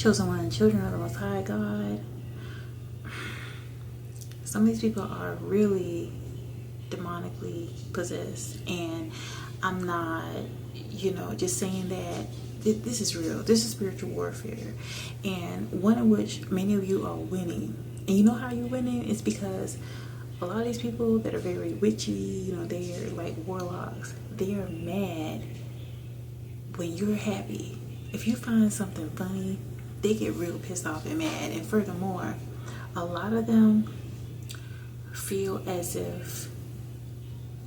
Chosen one, children of the Most High God. Some of these people are really demonically possessed, and I'm not, just saying that this is real. This is spiritual warfare, and one in which many of you are winning. And you know how you're winning? It's because a lot of these people that are very witchy, they're like warlocks. They are mad when you're happy. If you find something funny, they get real pissed off and mad. And furthermore, a lot of them feel as if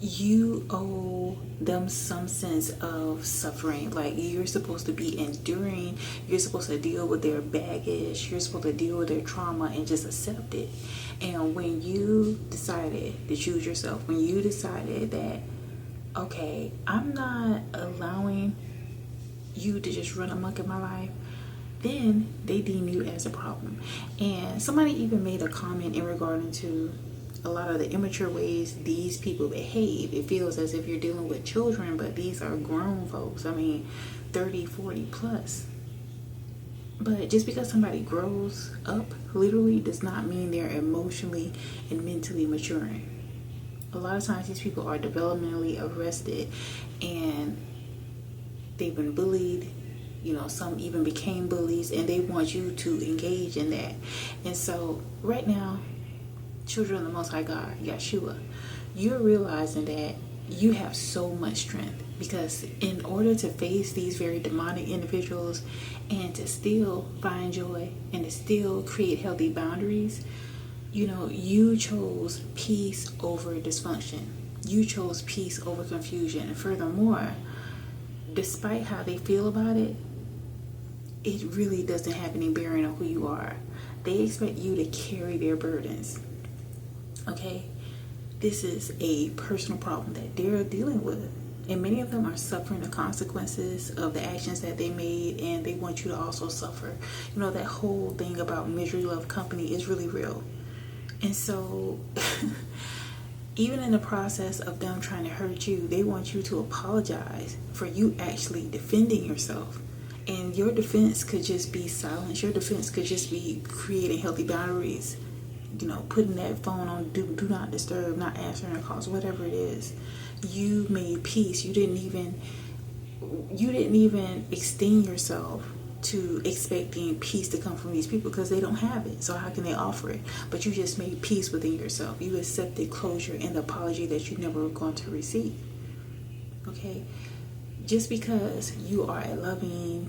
you owe them some sense of suffering. Like you're supposed to be enduring, you're supposed to deal with their baggage, you're supposed to deal with their trauma and just accept it. And when you decided to choose yourself, when you decided that, okay, I'm not allowing you to just run amok in my life, then they deem you as a problem. And somebody even made a comment in regarding to a lot of the immature ways these people behave. It feels as if you're dealing with children, but these are grown folks. 30, 40 plus. But just because somebody grows up literally does not mean they're emotionally and mentally maturing. A lot of times these people are developmentally arrested, and they've been bullied. Some even became bullies, and they want you to engage in that. And so right now, children of the Most High God, Yeshua, you're realizing that you have so much strength, because in order to face these very demonic individuals and to still find joy and to still create healthy boundaries, you chose peace over dysfunction. You chose peace over confusion. And furthermore, despite how they feel about it, it really doesn't have any bearing on who you are. They expect you to carry their burdens. Okay? This is a personal problem that they're dealing with. And many of them are suffering the consequences of the actions that they made, and they want you to also suffer. That whole thing about misery love company is really real. And so even in the process of them trying to hurt you, they want you to apologize for you actually defending yourself. And your defense could just be silence. Your defense could just be creating healthy boundaries. Putting that phone on do not disturb, not answering calls, whatever it is. You made peace. You didn't even extend yourself to expecting peace to come from these people, because they don't have it. So how can they offer it? But you just made peace within yourself. You accepted closure and the apology that you never were going to receive. Okay? Just because you are a loving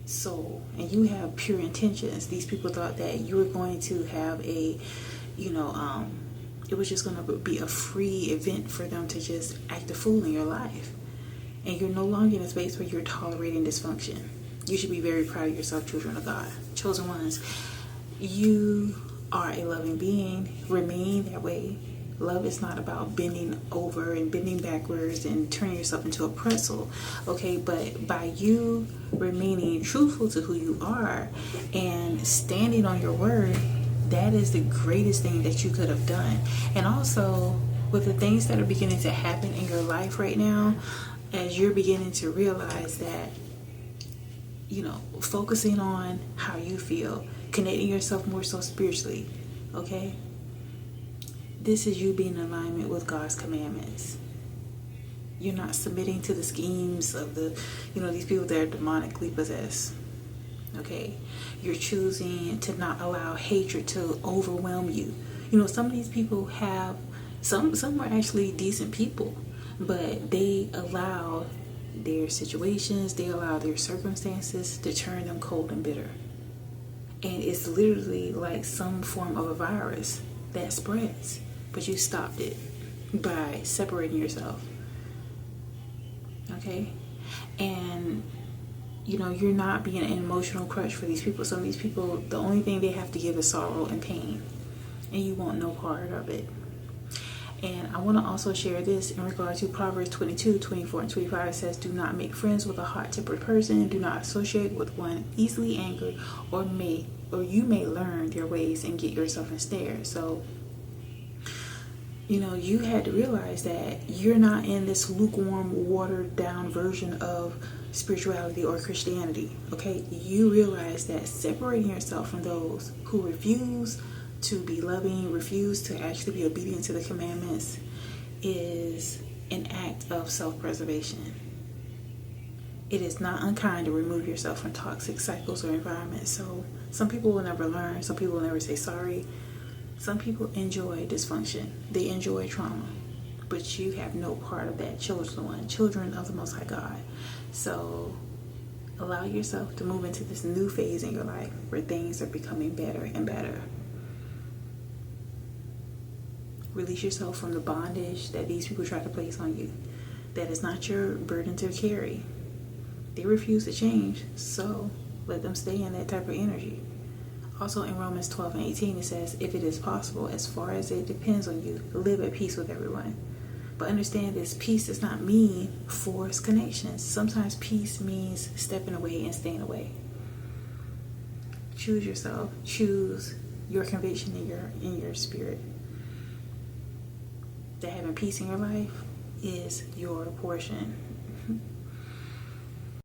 soul and you have pure intentions, these people thought that you were going to have it was just going to be a free event for them to just act a fool in your life. And you're no longer in a space where you're tolerating dysfunction. You should be very proud of yourself, children of God. Chosen ones, you are a loving being. Remain that way. Love is not about bending over and bending backwards and turning yourself into a pretzel, okay? But by you remaining truthful to who you are and standing on your word, that is the greatest thing that you could have done. And also, with the things that are beginning to happen in your life right now, as you're beginning to realize that, focusing on how you feel, connecting yourself more so spiritually, okay? This is you being in alignment with God's commandments. You're not submitting to the schemes of these people that are demonically possessed. Okay? You're choosing to not allow hatred to overwhelm you. Some of these people have, some are actually decent people, but they allow their situations, they allow their circumstances to turn them cold and bitter. And it's literally like some form of a virus that spreads. But you stopped it by separating yourself. Okay? And, you're not being an emotional crutch for these people. Some of these people, the only thing they have to give is sorrow and pain. And you want no part of it. And I want to also share this in regard to Proverbs 22, 24, and 25. It says, do not make friends with a hot-tempered person. Do not associate with one easily angered, or you may learn their ways and get yourself ensnared. So, you had to realize that you're not in this lukewarm, watered down version of spirituality or Christianity, okay? You realize that separating yourself from those who refuse to be loving, refuse to actually be obedient to the commandments, is an act of self-preservation. It is not unkind to remove yourself from toxic cycles or environments. So some people will never learn. Some people will never say sorry. Some people enjoy dysfunction. They enjoy trauma. But you have no part of that. Children of the Most High God. So allow yourself to move into this new phase in your life where things are becoming better and better. Release yourself from the bondage that these people try to place on you. That is not your burden to carry. They refuse to change, so let them stay in that type of energy. Also in Romans 12 and 18, it says, if it is possible, as far as it depends on you, live at peace with everyone. But understand this, peace does not mean forced connections. Sometimes peace means stepping away and staying away. Choose yourself. Choose your conviction in your spirit. That having peace in your life is your portion.